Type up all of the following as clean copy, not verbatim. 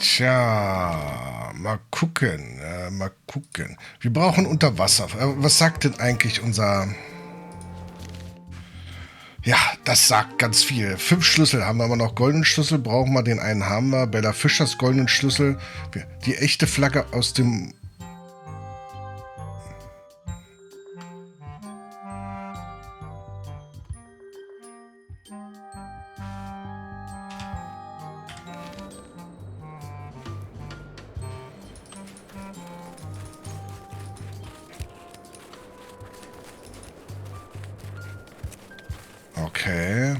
Tja, mal gucken, mal gucken. Wir brauchen Unterwasser. Was sagt denn eigentlich unser... Ja, das sagt ganz viel. 5 Schlüssel haben wir aber noch. Goldenen Schlüssel brauchen wir, den einen haben wir. Bella Fischers goldenen Schlüssel. Die echte Flagge aus dem... Okay.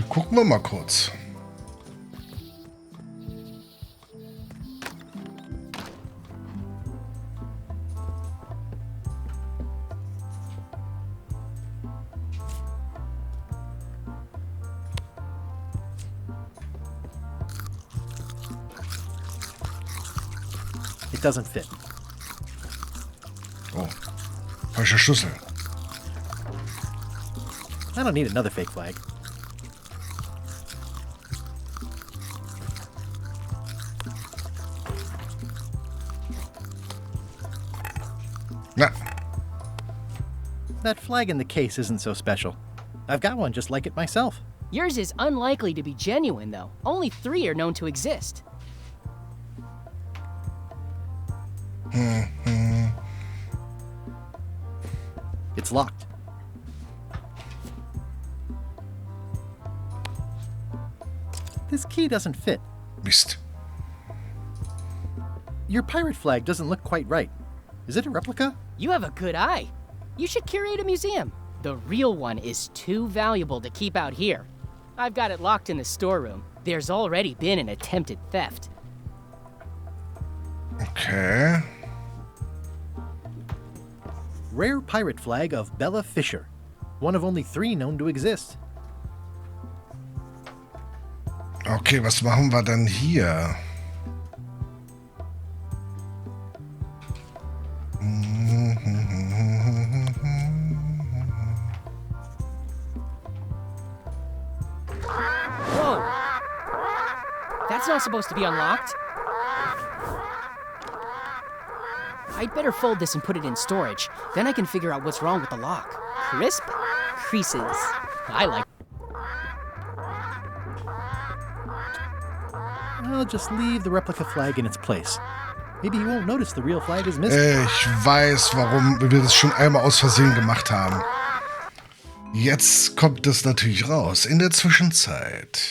Gucken wir mal kurz. It doesn't fit. Oh, falscher Schlüssel. I don't need another fake flag. Na. That flag in the case isn't so special. I've got one just like it myself. Yours is unlikely to be genuine, though. Only 3 are known to exist. It's locked. This key doesn't fit. Mist. Your pirate flag doesn't look quite right. Is it a replica? You have a good eye. You should curate a museum. The real one is too valuable to keep out here. I've got it locked in the storeroom. There's already been an attempted theft. Okay. Rare pirate flag of Bella Fisher. One of only 3 known to exist. Okay, was machen wir dann hier? Whoa! That's not supposed to be unlocked. I'd better fold this and put it in storage. Then I can figure out what's wrong with the lock. Crisp? Creases. I like... I'll just leave the replica flag in its place. Maybe he won't notice the real flag is missing. Ich weiß, warum wir das schon einmal aus Versehen gemacht haben. Jetzt kommt es natürlich raus. In der Zwischenzeit.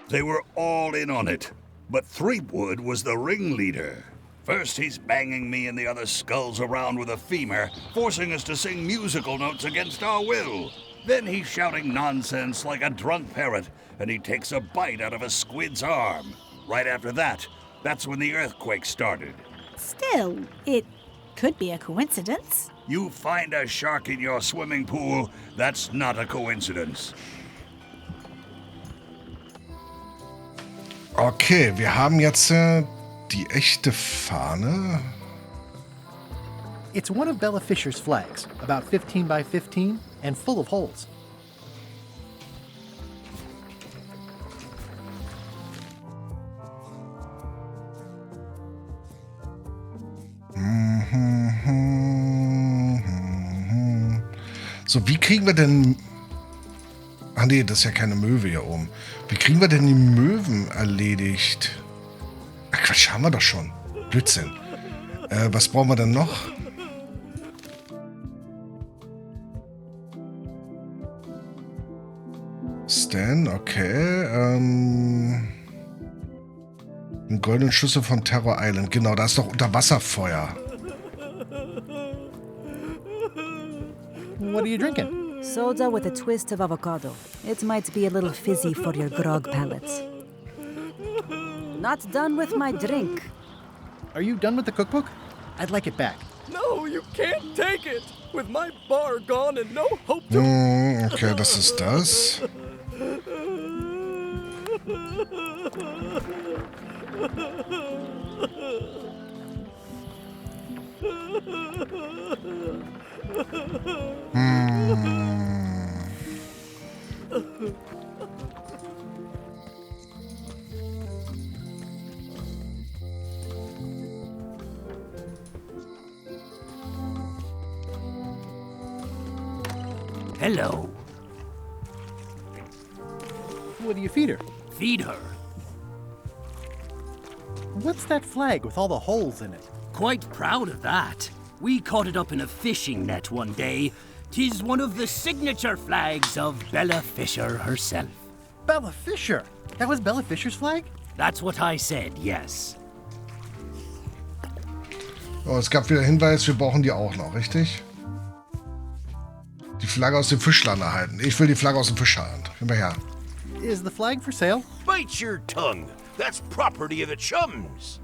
They were all in on it, but Threepwood was the ringleader. First, he's banging me and the other skulls around with a femur, forcing us to sing musical notes against our will. Then he's shouting nonsense like a drunk parrot, and he takes a bite out of a squid's arm. Right after that, that's when the earthquake started. Still, it could be a coincidence. You find a shark in your swimming pool, that's not a coincidence. Okay, wir haben jetzt die echte Fahne. It's one of Bella Fisher's flags, about 15 by 15 and full of holes. So, wie kriegen wir denn... Ach nee, das ist ja keine Möwe hier oben. Wie kriegen wir denn die Möwen erledigt? Ach Quatsch, haben wir doch schon. Blödsinn. Was brauchen wir denn noch? Stan, okay. Einen goldenen Schlüssel von Terror Island. Genau, da ist doch Unterwasserfeuer. What are you drinking? Soda with a twist of avocado. It might be a little fizzy for your grog palate. Not done with my drink. Are you done with the cookbook? I'd like it back. No, you can't take it. with my bar gone and no hope to... Okay, das ist das. Hello. What do you feed her? Feed her. What's that flag with all the holes in it? Quite proud of that. We caught it up in a fishing net one day. 'Tis one of the signature flags of Bella Fisher herself. Bella Fisher! That was Bella Fisher's flag? That's what I said, yes. Oh, es gab wieder Hinweis, wir brauchen die auch noch, richtig? Die Flagge aus dem Fischland erhalten. Ich will die Flagge aus dem Fischland. Gib mal her. Is the flag for sale? Bite your tongue. That's property of the chums.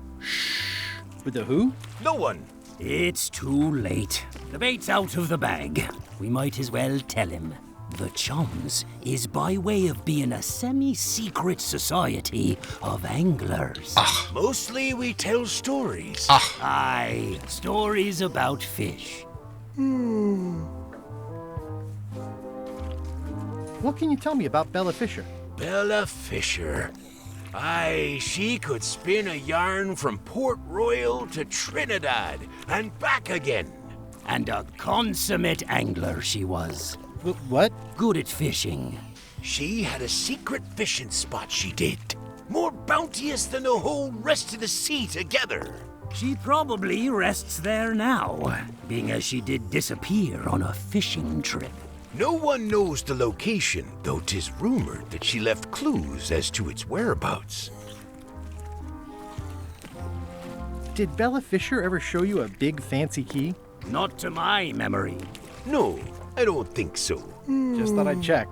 With the who? No one. It's too late. The bait's out of the bag. We might as well tell him. The Chums is by way of being a semi-secret society of anglers. Ach. Mostly we tell stories. Ach. Aye, stories about fish. What can you tell me about Bella Fisher? Bella Fisher. Aye, she could spin a yarn from Port Royal to Trinidad and back again. And a consummate angler she was. What? Good at fishing. She had a secret fishing spot, she did. More bounteous than the whole rest of the sea together. She probably rests there now, being as she did disappear on a fishing trip. No one knows the location, though 'tis rumored that she left clues as to its whereabouts. Did Bella Fisher ever show you a big fancy key? Not to my memory. No, I don't think so. Just thought I'd check.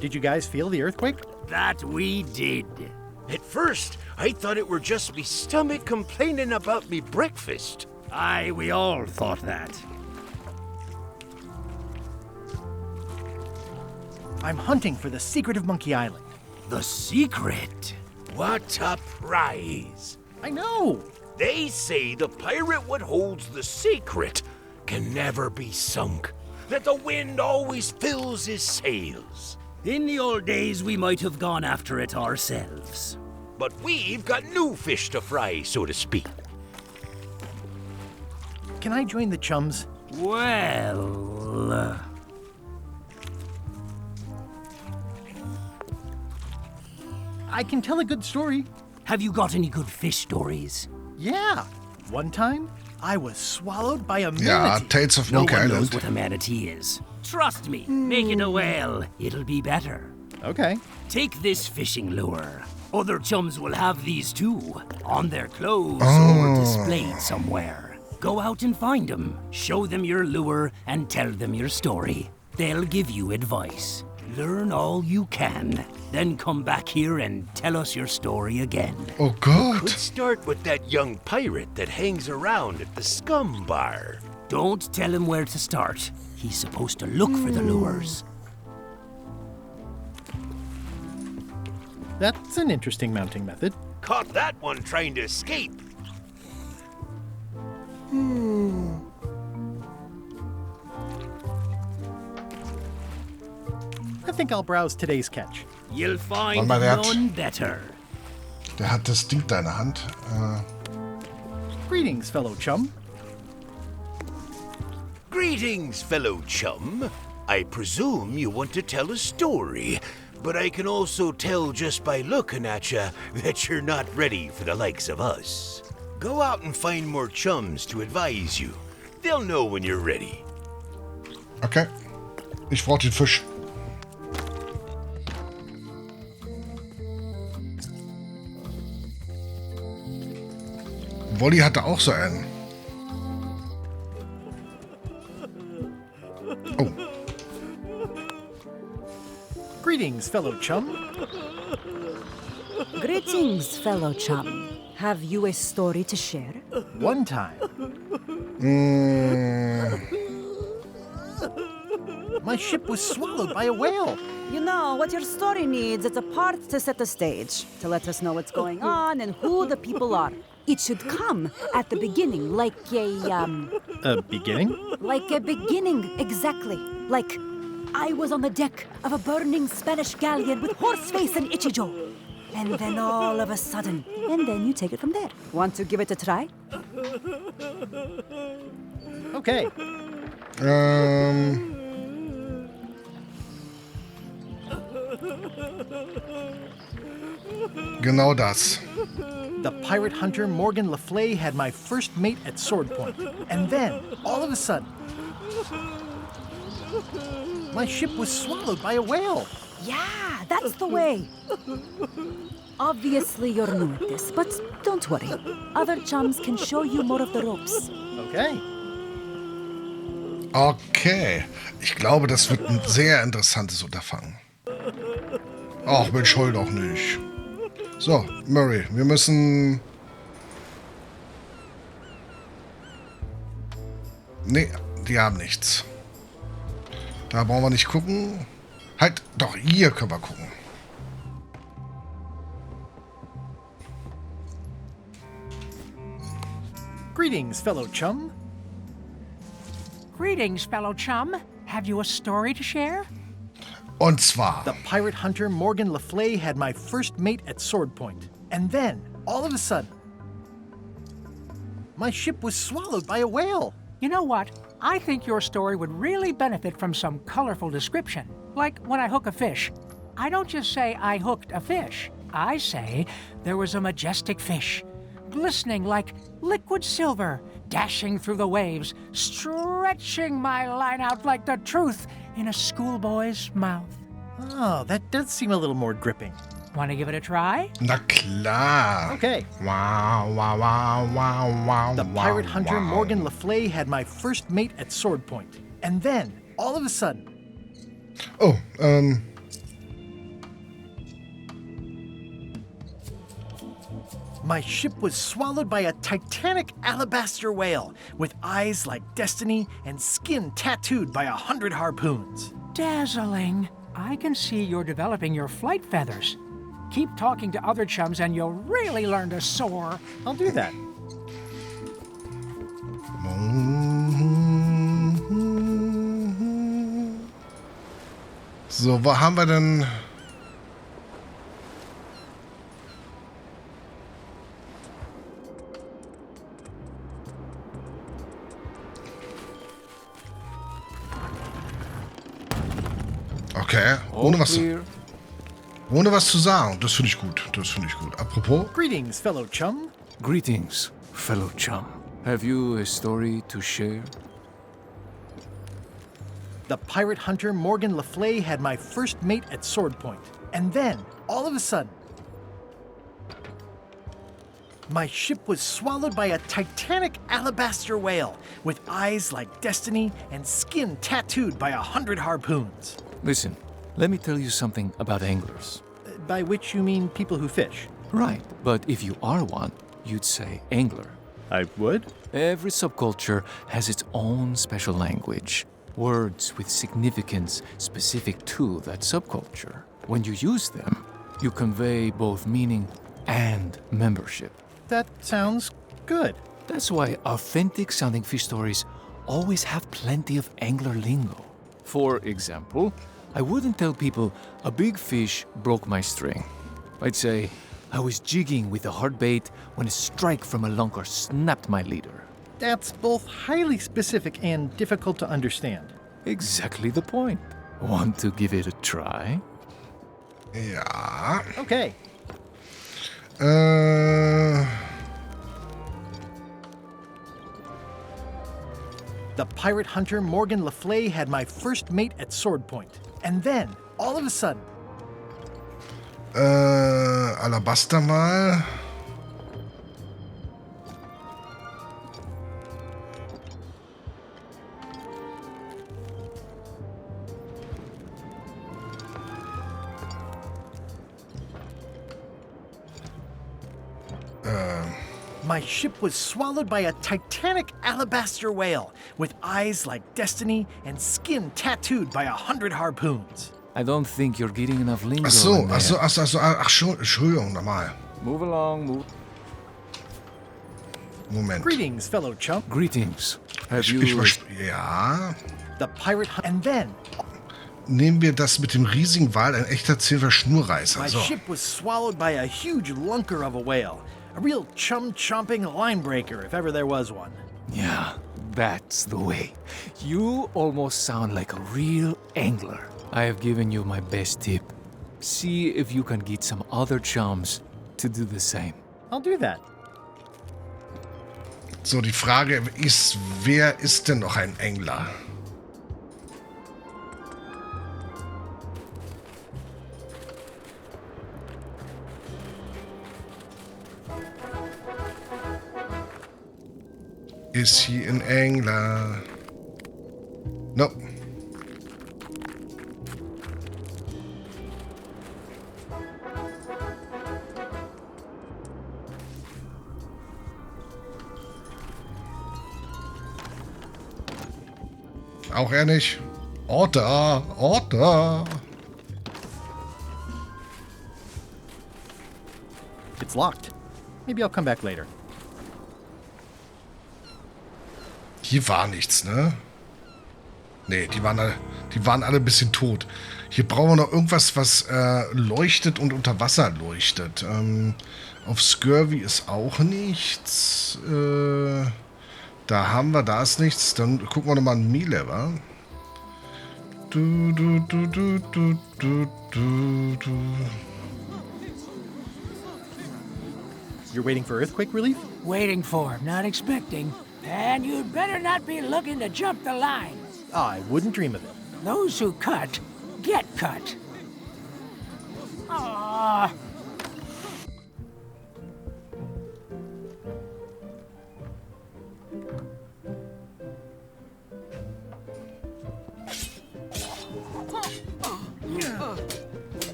Did you guys feel the earthquake? That we did. At first, I thought it were just me stomach complaining about me breakfast. Aye, we all thought that. I'm hunting for the secret of Monkey Island. The secret? What a prize! I know! They say the pirate what holds the secret can never be sunk, that the wind always fills his sails. In the old days, we might have gone after it ourselves. But we've got new fish to fry, so to speak. Can I join the Chums? Well... I can tell a good story. Have you got any good fish stories? Yeah. One time, I was swallowed by a manatee. Ja, Tales of No Monkey one knows Island. what a manatee is. Trust me, make it a whale. It'll be better. Okay. Take this fishing lure. Other chums will have these too, on their clothes or displayed somewhere. Go out and find them, show them your lure, and tell them your story. They'll give you advice. Learn all you can, then come back here and tell us your story again. Oh Gott. Could start with that young pirate that hangs around at the Scum Bar. Don't tell him where to start. He's supposed to look for the lures. That's an interesting mounting method. Caught that one trying to escape. I think I'll browse today's catch. You'll find Warte mal, der hat- none better. Der hat das Ding da in der Hand. Greetings, fellow chum. Greetings, fellow chum. I presume you want to tell a story, but I can also tell just by looking at you that you're not ready for the likes of us. Go out and find more chums to advise you. They'll know when you're ready. Okay. Ich brauche den Fisch. Wolli hatte auch so einen. Oh. Greetings, fellow chum. Greetings, fellow chum. Have you a story to share? One time, my ship was swallowed by a whale. You know, what your story needs is a part to set the stage, to let us know what's going on and who the people are. It should come at the beginning, like A beginning? like a beginning, exactly. Like, I was on the deck of a burning Spanish galleon with Horseface and Ichijo. And then all of a sudden, and then you take it from there. Want to give it a try? Okay. Genau das. The pirate hunter Morgan Le Fay had my first mate at sword point. And then, all of a sudden, my ship was swallowed by a whale. Yeah, that's the way. Obviously, you're new at this, but don't worry. Other chums can show you more of the ropes. Okay. Okay. Ich glaube, das wird ein sehr interessantes Unterfangen. Ach, Mensch, heul doch nicht. So, Murray, wir müssen... Nee, die haben nichts. Da brauchen wir nicht gucken. Halt, doch, hier können wir gucken. Greetings, fellow chum. Greetings, fellow chum. Have you a story to share? Und zwar... The pirate hunter Morgan Le Fay had my first mate at sword point. And then, all of a sudden, my ship was swallowed by a whale. You know what? I think your story would really benefit from some colorful description. Like when I hook a fish. I don't just say I hooked a fish. I say there was a majestic fish, glistening like liquid silver, dashing through the waves, stretching my line out like the truth in a schoolboy's mouth. Oh, that does seem a little more gripping. Want to give it a try? Na klar. Okay. Wow, wow, wow, wow, wow. The pirate hunter wow. Morgan Le Fay had my first mate at sword point. And then, all of a sudden, Oh, my ship was swallowed by a titanic alabaster whale with eyes like destiny and skin tattooed by 100 harpoons. Dazzling. I can see you're developing your flight feathers. Keep talking to other chums and you'll really learn to soar. I'll do that. So, wo haben wir denn... Okay, ohne was zu sagen. Das finde ich gut. Das finde ich gut. Apropos... Greetings, fellow chum. Greetings, fellow chum. Have you a story to share? The pirate hunter Morgan Le Fay had my first mate at sword point. And then, all of a sudden, my ship was swallowed by a titanic alabaster whale with eyes like destiny and skin tattooed by 100 harpoons. Listen, let me tell you something about anglers. By which you mean people who fish? Right, but if you are one, you'd say angler. I would. Every subculture has its own special language. Words with significance specific to that subculture. When you use them, you convey both meaning and membership. That sounds good. That's why authentic-sounding fish stories always have plenty of angler lingo. For example, I wouldn't tell people a big fish broke my string. I'd say I was jigging with a hard bait when a strike from a lunker snapped my leader. That's both highly specific and difficult to understand. Exactly the point. Want to give it a try? Ja. Okay. The pirate hunter Morgan Le Fay had my first mate at sword point. And then, all of a sudden, Alabaster mal. My ship was swallowed by a titanic alabaster whale with eyes like destiny and skin tattooed by 100 harpoons. I don't think you're getting enough lingo. Ach so, Entschuldigung, nochmal. Move along, move. Moment. Greetings, fellow chump. Greetings. Have Ja. The pirate and then Nehmen wir das mit dem riesigen Wal, ein echter 10er Schnurreißer. my So. ship was swallowed by a huge lunker of a whale. A real chum-chomping line breaker, if ever there was one. Yeah, that's the way. You almost sound like a real angler. I have given you my best tip. See if you can get some other chums to do the same. I'll do that. So, die Frage ist, wer ist denn noch ein Angler? Ist hier ein Angler? No. Auch er nicht. Order, Order. It's locked. Maybe I'll come back later. Hier war nichts, ne? Ne, die waren alle ein bisschen tot. Hier brauchen wir noch irgendwas, was leuchtet und unter Wasser leuchtet. Auf Scurvy ist auch nichts. Da ist nichts. Dann gucken wir nochmal an Mêlée, wa? You're waiting for earthquake relief? Waiting for, not expecting. And you'd better not be looking to jump the line. I wouldn't dream of it. Those who cut, get cut. Aww.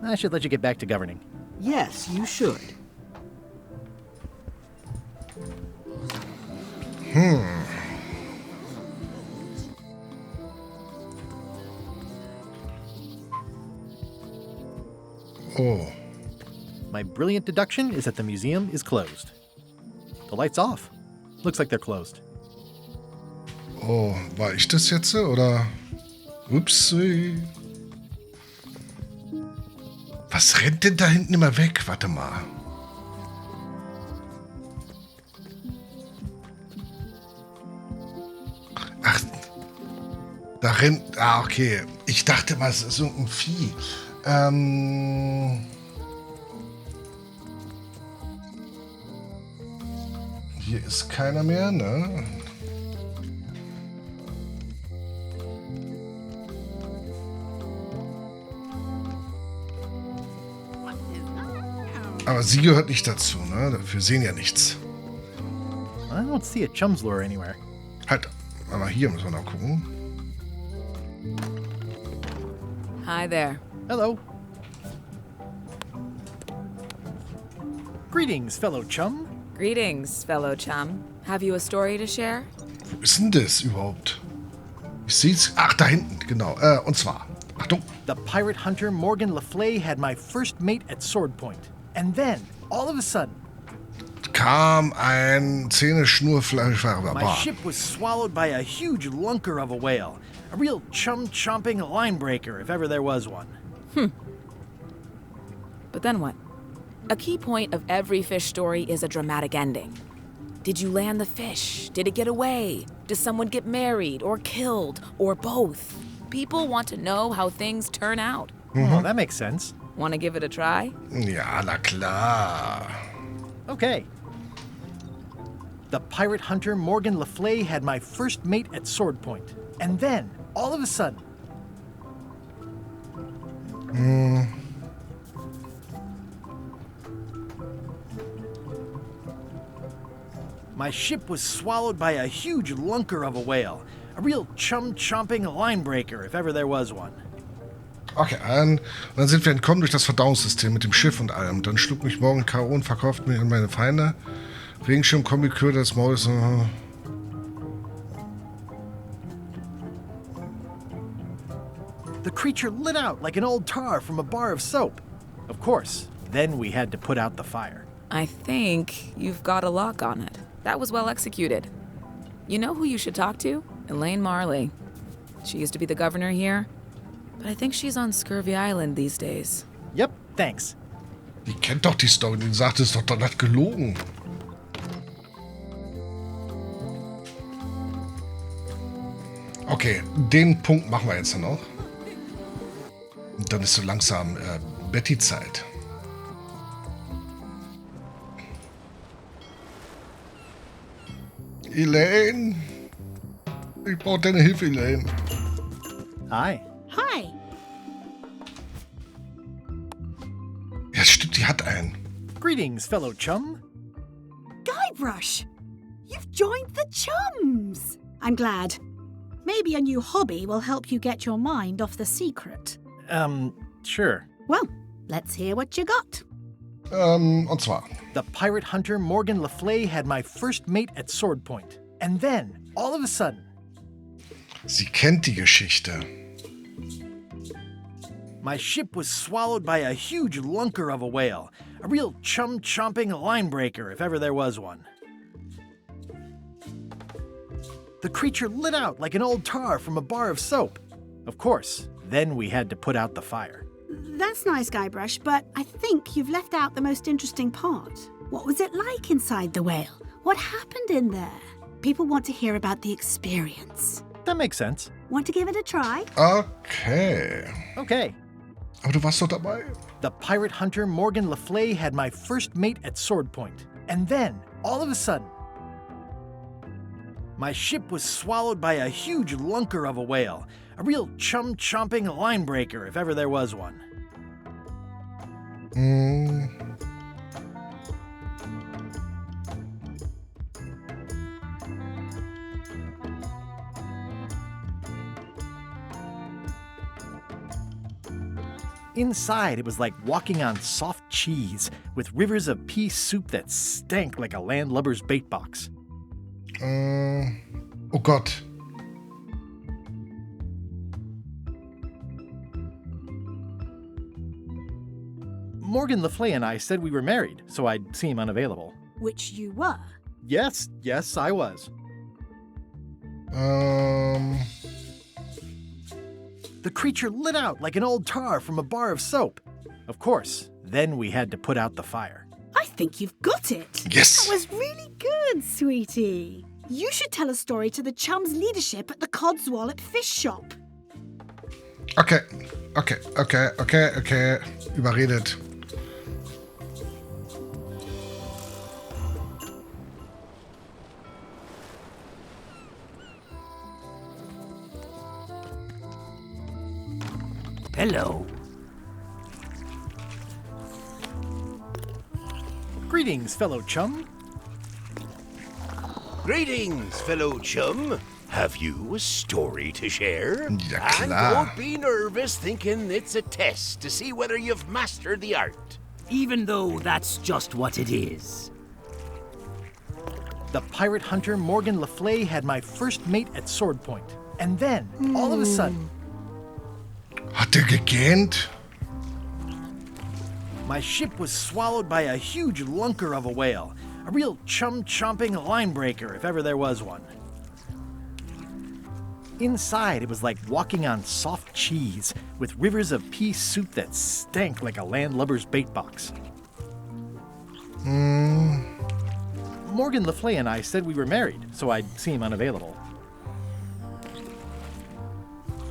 I should let you get back to governing. Yes, you should. Oh. My brilliant deduction is that the museum is closed. The light's off. Looks like they're closed. Oh, war ich das jetzt oder? Upsi. Was rennt denn da hinten immer weg? Warte mal. Ach, da rennt... Ah, okay. Ich dachte mal, es ist irgendein Vieh. Hier ist keiner mehr, ne? Aber sie gehört nicht dazu, ne? Wir sehen ja nichts. I don't see a chum's lure anywhere. Halt, aber hier müssen wir noch gucken. Hi there. Hello. Greetings, fellow chum. Greetings, fellow chum. Have you a story to share? Wo ist denn das überhaupt? Ich seh's. Ach, da hinten, genau. Und zwar, Achtung. The pirate hunter Morgan Le Fay had my first mate at sword point. And then, all of a sudden, Kam ein Zähneschnurfleischfarber. my ship was swallowed by a huge lunker of a whale. A real chum-chomping line breaker, if ever there was one. But then what? A key point of every fish story is a dramatic ending. Did you land the fish? Did it get away? Does someone get married or killed or both? People want to know how things turn out. Oh, that makes sense. Want to give it a try? Ja, na klar. Okay. The pirate hunter Morgan Le Fay had my first mate at sword point. And then, all of a sudden, my ship was swallowed by a huge lunker of a whale. A real chum-chomping line breaker, if ever there was one. Okay, und dann sind wir entkommen durch das Verdauungssystem mit dem Schiff und allem. Dann schlug mich morgen K.O. und verkaufte mich an meine Feinde. Regenschirm, Kombi, Kür, das Maus. The creature lit out like an old tar from a bar of soap. Of course, then we had to put out the fire. I think you've got a lock on it. That was well executed. You know who you should talk to? Elaine Marley. She used to be the governor here, but I think she's on Scurvy Island these days. Yep, thanks. Die kennt doch die Story, die sagt, es ist doch dann hat gelogen. Okay, den Punkt machen wir jetzt noch. Und dann ist so langsam Betty-Zeit. Elaine! Ich brauche deine Hilfe, Elaine. Hi. Hi. Ja, stimmt, die hat einen. Greetings, fellow chum. Guybrush! You've joined the chums! I'm glad. Maybe a new hobby will help you get your mind off the secret. Sure. Well, let's hear what you got. Und zwar. The pirate hunter Morgan Le Fay had my first mate at sword point. And then, all of a sudden... Sie kennt die Geschichte. My ship was swallowed by a huge lunker of a whale. A real chum-chomping line-breaker, if ever there was one. The creature lit out like an old tar from a bar of soap. Of course, then we had to put out the fire. That's nice, Guybrush, but I think you've left out the most interesting part. What was it like inside the whale? What happened in there? People want to hear about the experience. That makes sense. Want to give it a try? Okay. Okay. Aber du warst doch dabei. The pirate hunter Morgan Le Fay had my first mate at sword point. And then, all of a sudden, my ship was swallowed by a huge lunker of a whale. A real chum-chomping line-breaker, if ever there was one. Inside, it was like walking on soft cheese, with rivers of pea soup that stank like a landlubber's bait box. Oh Gott. Morgan Le Fay and I said we were married, so I'd seem unavailable. Which you were. Yes, I was. The creature lit out like an old tar from a bar of soap. Of course, then we had to put out the fire. I think you've got it. Yes. That was really good, sweetie. You should tell a story to the chum's leadership at the Codswallop Fish Shop. Okay. Überredet. Hello. Greetings, fellow chum. Greetings, fellow chum. Have you a story to share? Ja, And klar. don't be nervous thinking it's a test to see whether you've mastered the art. Even though that's just what it is. The pirate hunter Morgan Le Fay had my first mate at sword point. And then, all of a sudden, Hat er gegähnt? my ship was swallowed by a huge lunker of a whale. A real chum-chomping line-breaker, if ever there was one. Inside, it was like walking on soft cheese, with rivers of pea soup that stank like a landlubber's bait box. Morgan Le Fay and I said we were married, so I'd seem unavailable.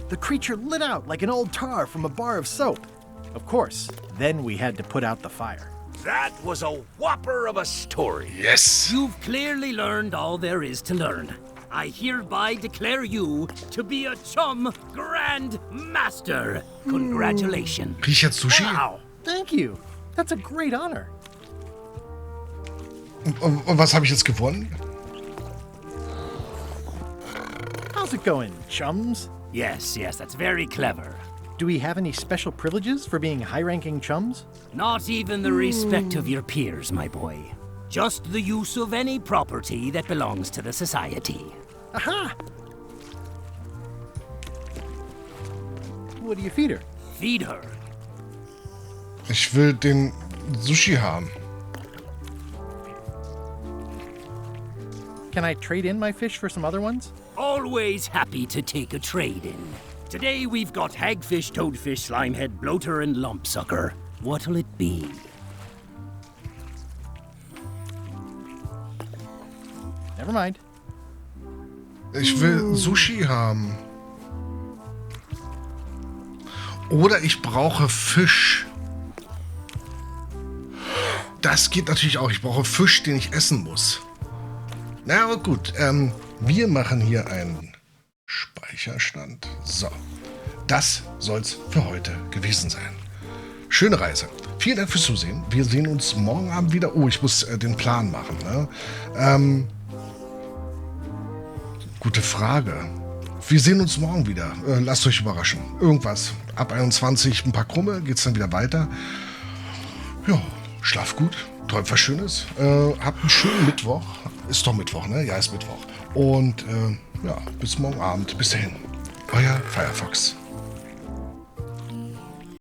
The creature lit out like an old tar from a bar of soap. Of course, then we had to put out the fire. That was a whopper of a story. Yes. You've clearly learned all there is to learn. I hereby declare you to be a chum grand master. Congratulations. Krieg ich jetzt Sushi? Wow, thank you. That's a great honor. Und was habe ich jetzt gewonnen? How's it going, chums? Yes, that's very clever. Do we have any special privileges for being high-ranking chums? Not even the respect of your peers, my boy. Just the use of any property that belongs to the society. Aha! What do you feed her? Feed her. Ich will den Sushi haben. Can I trade in my fish for some other ones? Always happy to take a trade-in. Today we've got hagfish, toadfish, slimehead, bloater, and lumpsucker. What'll it be? Never mind. Ich will Sushi haben. Oder ich brauche Fisch. Das geht natürlich auch. Ich brauche Fisch, den ich essen muss. Na aber gut, wir machen hier einen Speicherstand. So, das soll's für heute gewesen sein. Schöne Reise. Vielen Dank fürs Zusehen. Wir sehen uns morgen Abend wieder. Oh, ich muss den Plan machen. Ne? Gute Frage. Wir sehen uns morgen wieder. Lasst euch überraschen. Irgendwas. Ab 21 ein paar Krumme, geht's dann wieder weiter. Ja, schlaf gut. Träumt was Schönes. Habt einen schönen Mittwoch. Ist doch Mittwoch, ne? Ja, ist Mittwoch. Und ja, bis morgen Abend. Bis dahin. Euer Firefox.